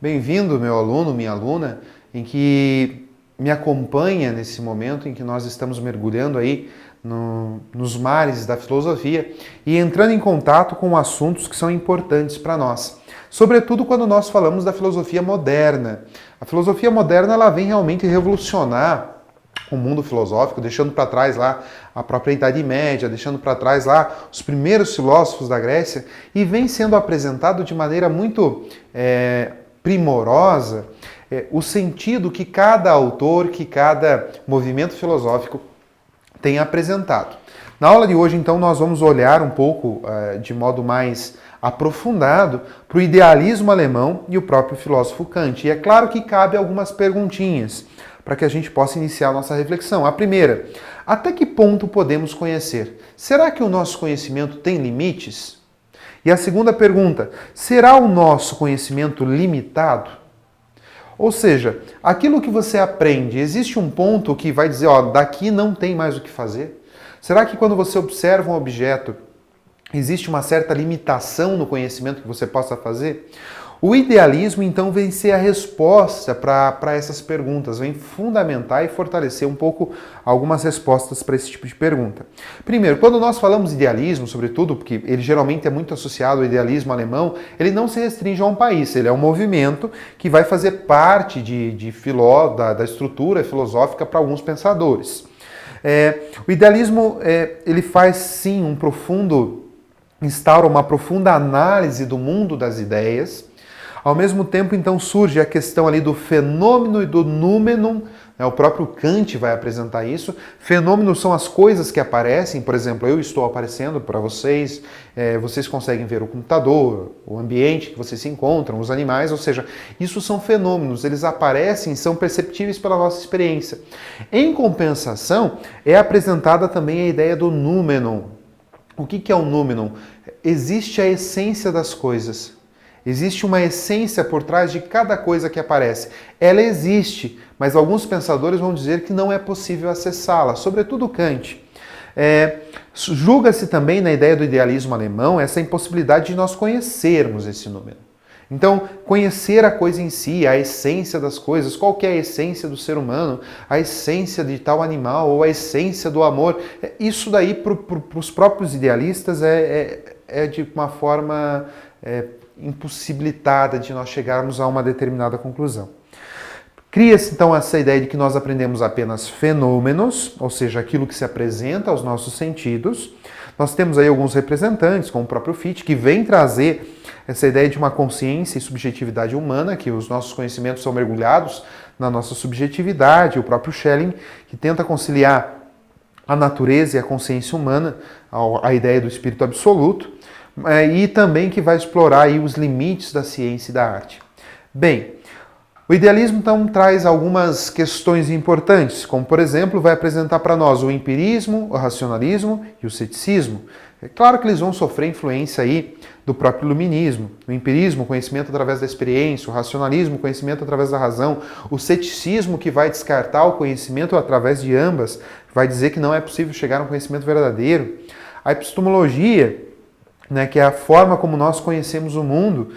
Bem-vindo, meu aluno, minha aluna, em que me acompanha nesse momento em que nós estamos mergulhando aí nos mares da filosofia e entrando em contato com assuntos que são importantes para nós. Sobretudo quando nós falamos da filosofia moderna. A filosofia moderna ela vem realmente revolucionar o mundo filosófico, deixando para trás lá a própria Idade Média, deixando para trás lá os primeiros filósofos da Grécia, e vem sendo apresentado de maneira muito primorosa o sentido que cada autor, que cada movimento filosófico tem apresentado. Na aula de hoje, então, nós vamos olhar um pouco de modo mais aprofundado para o idealismo alemão e o próprio filósofo Kant. E é claro que cabe algumas perguntinhas para que a gente possa iniciar a nossa reflexão. A primeira, até que ponto podemos conhecer? Será que o nosso conhecimento tem limites? E a segunda pergunta, será o nosso conhecimento limitado? Ou seja, aquilo que você aprende, existe um ponto que vai dizer, ó, daqui não tem mais o que fazer? Será que quando você observa um objeto, existe uma certa limitação no conhecimento que você possa fazer? O idealismo, então, vem ser a resposta para essas perguntas, vem fundamentar e fortalecer um pouco algumas respostas para esse tipo de pergunta. Primeiro, quando nós falamos de idealismo, sobretudo, porque ele geralmente é muito associado ao idealismo alemão, ele não se restringe a um país, ele é um movimento que vai fazer parte da estrutura filosófica para alguns pensadores. O idealismo, ele faz sim instaura uma profunda análise do mundo das ideias. Ao mesmo tempo, então, surge a questão ali do fenômeno e do númenum, né? O próprio Kant vai apresentar isso. Fenômenos são as coisas que aparecem, por exemplo, eu estou aparecendo para vocês, vocês conseguem ver o computador, o ambiente que vocês se encontram, os animais, ou seja, isso são fenômenos, eles aparecem, são perceptíveis pela nossa experiência. Em compensação, é apresentada também a ideia do númenum. O que é o númenum? Existe a essência das coisas. Existe uma essência por trás de cada coisa que aparece. Ela existe, mas alguns pensadores vão dizer que não é possível acessá-la, sobretudo Kant. Julga-se também na ideia do idealismo alemão essa impossibilidade de nós conhecermos esse número. Então, conhecer a coisa em si, a essência das coisas, qual que é a essência do ser humano, a essência de tal animal ou a essência do amor, isso daí para os próprios idealistas é de uma forma impossibilitada de nós chegarmos a uma determinada conclusão. Cria-se então essa ideia de que nós aprendemos apenas fenômenos, ou seja, aquilo que se apresenta aos nossos sentidos. Nós temos aí alguns representantes, como o próprio Fichte, que vem trazer essa ideia de uma consciência e subjetividade humana, que os nossos conhecimentos são mergulhados na nossa subjetividade, o próprio Schelling, que tenta conciliar a natureza e a consciência humana, a ideia do espírito absoluto, e também que vai explorar aí os limites da ciência e da arte. Bem, o idealismo então traz algumas questões importantes, como por exemplo vai apresentar para nós o empirismo, o racionalismo e o ceticismo. É claro que eles vão sofrer influência aí do próprio iluminismo. O empirismo, conhecimento através da experiência, o racionalismo, conhecimento através da razão, o ceticismo que vai descartar o conhecimento através de ambas, vai dizer que não é possível chegar a um conhecimento verdadeiro. A epistemologia, né, que é a forma como nós conhecemos o mundo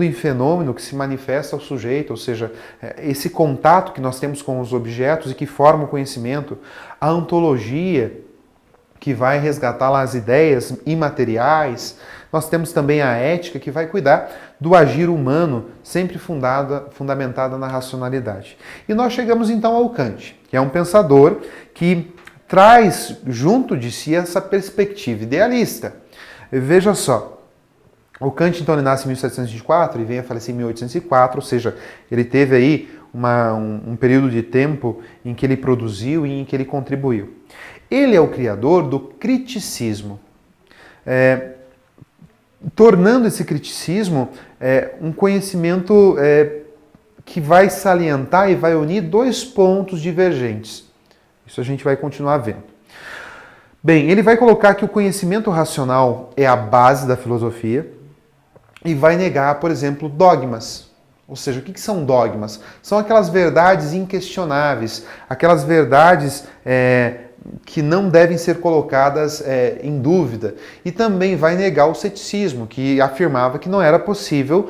em fenômeno que se manifesta ao sujeito, ou seja, esse contato que nós temos com os objetos e que forma o conhecimento. A ontologia, que vai resgatar lá as ideias imateriais. Nós temos também a ética, que vai cuidar do agir humano, sempre fundamentada na racionalidade. E nós chegamos então ao Kant, que é um pensador que traz junto de si essa perspectiva idealista. Veja só, o Kant então ele nasce em 1724 e vem a falecer em 1804, ou seja, ele teve aí um período de tempo em que ele produziu e em que ele contribuiu. Ele é o criador do criticismo, tornando esse criticismo um conhecimento que vai salientar e vai unir dois pontos divergentes. Isso a gente vai continuar vendo. Bem, ele vai colocar que o conhecimento racional é a base da filosofia e vai negar, por exemplo, dogmas. Ou seja, o que são dogmas? São aquelas verdades inquestionáveis, aquelas verdades que não devem ser colocadas em dúvida. E também vai negar o ceticismo, que afirmava que não era possível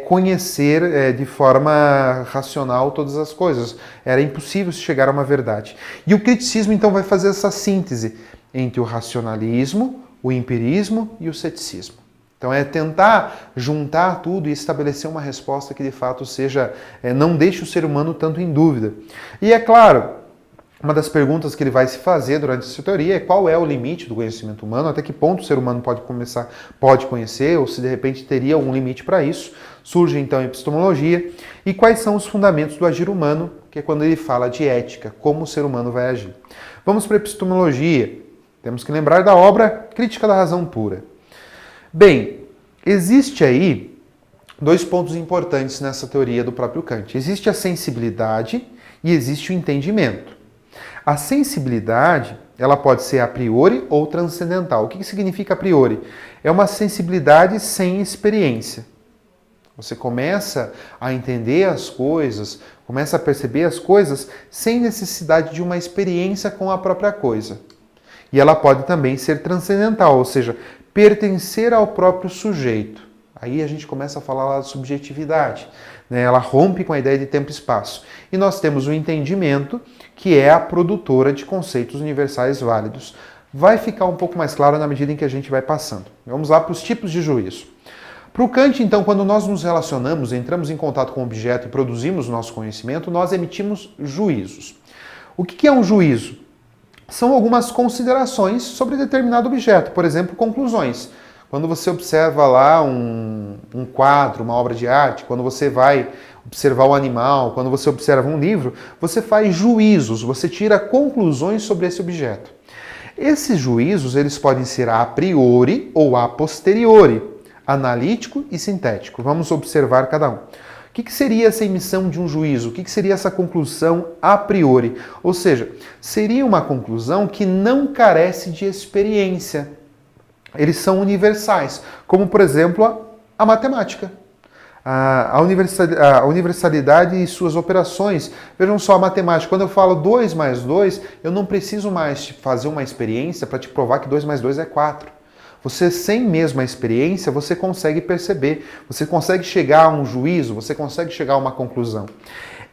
conhecer de forma racional todas as coisas. Era impossível se chegar a uma verdade. E o criticismo, então, vai fazer essa síntese entre o racionalismo, o empirismo e o ceticismo. Então é tentar juntar tudo e estabelecer uma resposta que de fato seja, não deixe o ser humano tanto em dúvida. E é claro, uma das perguntas que ele vai se fazer durante essa teoria é qual é o limite do conhecimento humano, até que ponto o ser humano pode conhecer, ou se de repente teria algum limite para isso. Surge então a epistemologia e quais são os fundamentos do agir humano, que é quando ele fala de ética, como o ser humano vai agir. Vamos para a epistemologia. Temos que lembrar da obra Crítica da Razão Pura. Bem, existe aí dois pontos importantes nessa teoria do próprio Kant. Existe a sensibilidade e existe o entendimento. A sensibilidade, ela pode ser a priori ou transcendental. O que significa a priori? É uma sensibilidade sem experiência. Você começa a entender as coisas, começa a perceber as coisas sem necessidade de uma experiência com a própria coisa. E ela pode também ser transcendental, ou seja, pertencer ao próprio sujeito. Aí a gente começa a falar lá da subjetividade, né? Ela rompe com a ideia de tempo e espaço. E nós temos o entendimento, que é a produtora de conceitos universais válidos. Vai ficar um pouco mais claro na medida em que a gente vai passando. Vamos lá para os tipos de juízo. Para o Kant, então, quando nós nos relacionamos, entramos em contato com o objeto e produzimos nosso conhecimento, nós emitimos juízos. O que é um juízo? São algumas considerações sobre determinado objeto, por exemplo, conclusões. Quando você observa lá um quadro, uma obra de arte, quando você vai observar um animal, quando você observa um livro, você faz juízos, você tira conclusões sobre esse objeto. Esses juízos, eles podem ser a priori ou a posteriori, analítico e sintético. Vamos observar cada um. O que seria essa emissão de um juízo? O que seria essa conclusão a priori? Ou seja, seria uma conclusão que não carece de experiência. Eles são universais, como, por exemplo, a matemática. A universalidade e suas operações. Vejam só, a matemática, quando eu falo 2 mais 2, eu não preciso mais fazer uma experiência para te provar que 2 mais 2 é 4. Você, sem mesmo a experiência, você consegue perceber, você consegue chegar a um juízo, você consegue chegar a uma conclusão.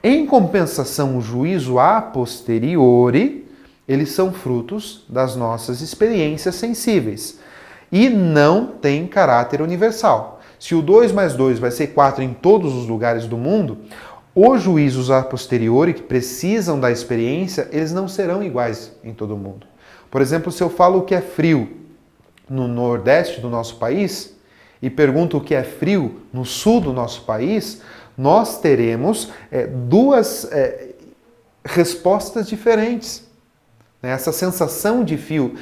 Em compensação, o juízo a posteriori, eles são frutos das nossas experiências sensíveis e não têm caráter universal. Se o 2 mais 2 vai ser 4 em todos os lugares do mundo, os juízos a posteriori, que precisam da experiência, eles não serão iguais em todo mundo. Por exemplo, se eu falo o que é frio no nordeste do nosso país e pergunto o que é frio no sul do nosso país, nós teremos duas respostas diferentes. Essa sensação de frio,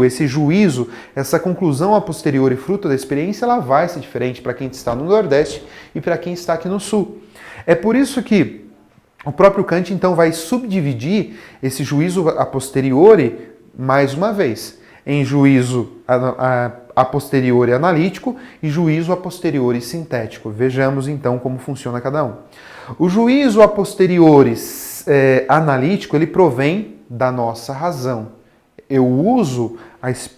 esse juízo, essa conclusão a posteriori fruto da experiência, ela vai ser diferente para quem está no nordeste e para quem está aqui no sul. É por isso que o próprio Kant então vai subdividir esse juízo a posteriori mais uma vez em juízo a posteriori analítico e juízo a posteriori sintético. Vejamos então como funciona cada um. O juízo a posteriori analítico, ele provém da nossa razão. Eu uso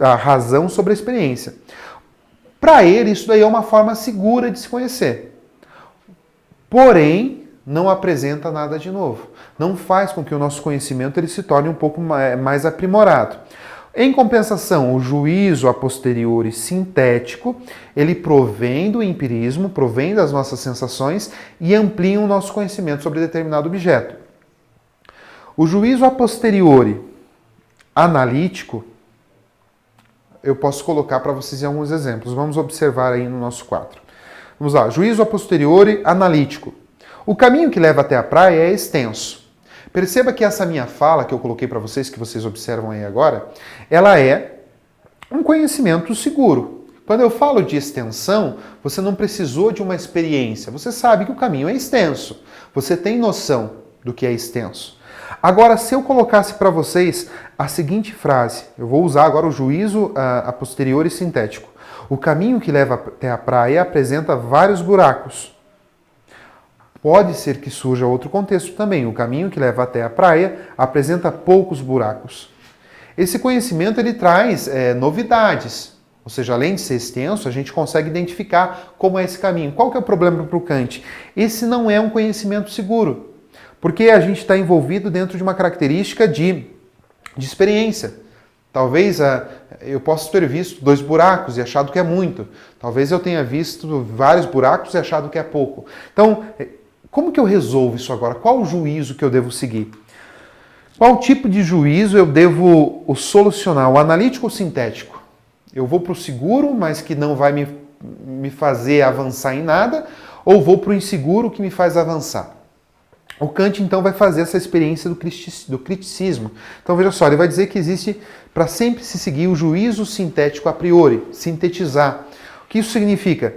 a razão sobre a experiência. Para ele, isso daí é uma forma segura de se conhecer. Porém, não apresenta nada de novo. Não faz com que o nosso conhecimento ele se torne um pouco mais aprimorado. Em compensação, o juízo a posteriori sintético, ele provém do empirismo, provém das nossas sensações e amplia o nosso conhecimento sobre determinado objeto. O juízo a posteriori analítico, eu posso colocar para vocês em alguns exemplos. Vamos observar aí no nosso quadro. Vamos lá, juízo a posteriori analítico. O caminho que leva até a praia é extenso. Perceba que essa minha fala que eu coloquei para vocês, que vocês observam aí agora, ela é um conhecimento seguro. Quando eu falo de extensão, você não precisou de uma experiência. Você sabe que o caminho é extenso. Você tem noção do que é extenso. Agora, se eu colocasse para vocês a seguinte frase, eu vou usar agora o juízo a posteriori sintético. O caminho que leva até a praia apresenta vários buracos. Pode ser que surja outro contexto também. O caminho que leva até a praia apresenta poucos buracos. Esse conhecimento ele traz novidades, ou seja, além de ser extenso, a gente consegue identificar como é esse caminho. Qual que é o problema para o Kant? Esse não é um conhecimento seguro, porque a gente está envolvido dentro de uma característica de experiência. Talvez eu possa ter visto 2 buracos e achado que é muito. Talvez eu tenha visto vários buracos e achado que é pouco. Então, como que eu resolvo isso agora? Qual o juízo que eu devo seguir? Qual tipo de juízo eu devo solucionar? O analítico ou o sintético? Eu vou para o seguro, mas que não vai me fazer avançar em nada, ou vou para o inseguro que me faz avançar? O Kant, então, vai fazer essa experiência do criticismo. Então, veja só, ele vai dizer que existe, para sempre se seguir, o juízo sintético a priori, sintetizar. O que isso significa?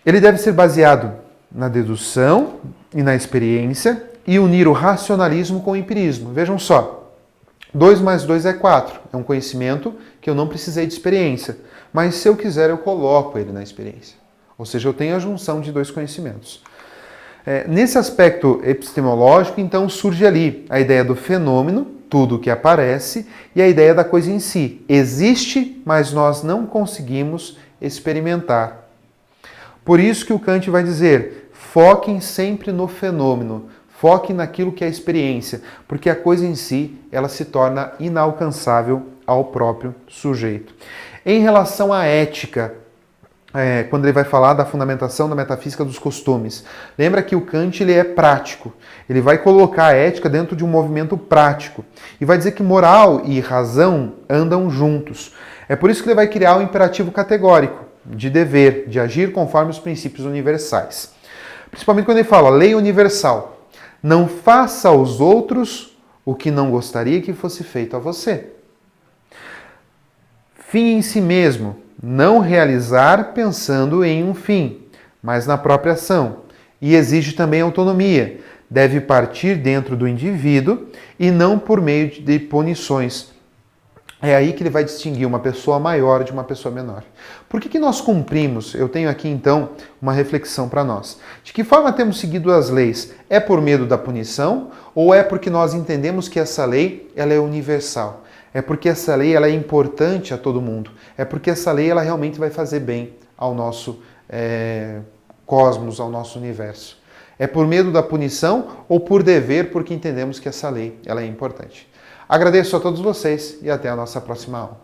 Ele deve ser baseado na dedução e na experiência, e unir o racionalismo com o empirismo. Vejam só, 2 mais 2 é 4. É um conhecimento que eu não precisei de experiência. Mas se eu quiser, eu coloco ele na experiência. Ou seja, eu tenho a junção de 2 conhecimentos. Nesse aspecto epistemológico, então, surge ali a ideia do fenômeno, tudo que aparece, e a ideia da coisa em si. Existe, mas nós não conseguimos experimentar. Por isso que o Kant vai dizer, foquem sempre no fenômeno. Foque naquilo que é a experiência, porque a coisa em si, ela se torna inalcançável ao próprio sujeito. Em relação à ética, quando ele vai falar da fundamentação da metafísica dos costumes, lembra que o Kant ele é prático. Ele vai colocar a ética dentro de um movimento prático e vai dizer que moral e razão andam juntos. É por isso que ele vai criar o imperativo categórico de dever, de agir conforme os princípios universais. Principalmente quando ele fala lei universal. Não faça aos outros o que não gostaria que fosse feito a você. Fim em si mesmo. Não realizar pensando em um fim, mas na própria ação. E exige também autonomia. Deve partir dentro do indivíduo e não por meio de punições. É aí que ele vai distinguir uma pessoa maior de uma pessoa menor. Por que nós cumprimos? Eu tenho aqui, então, uma reflexão para nós. De que forma temos seguido as leis? É por medo da punição ou é porque nós entendemos que essa lei ela é universal? É porque essa lei ela é importante a todo mundo? É porque essa lei ela realmente vai fazer bem ao nosso cosmos, ao nosso universo? É por medo da punição ou por dever, porque entendemos que essa lei ela é importante? Agradeço a todos vocês e até a nossa próxima aula.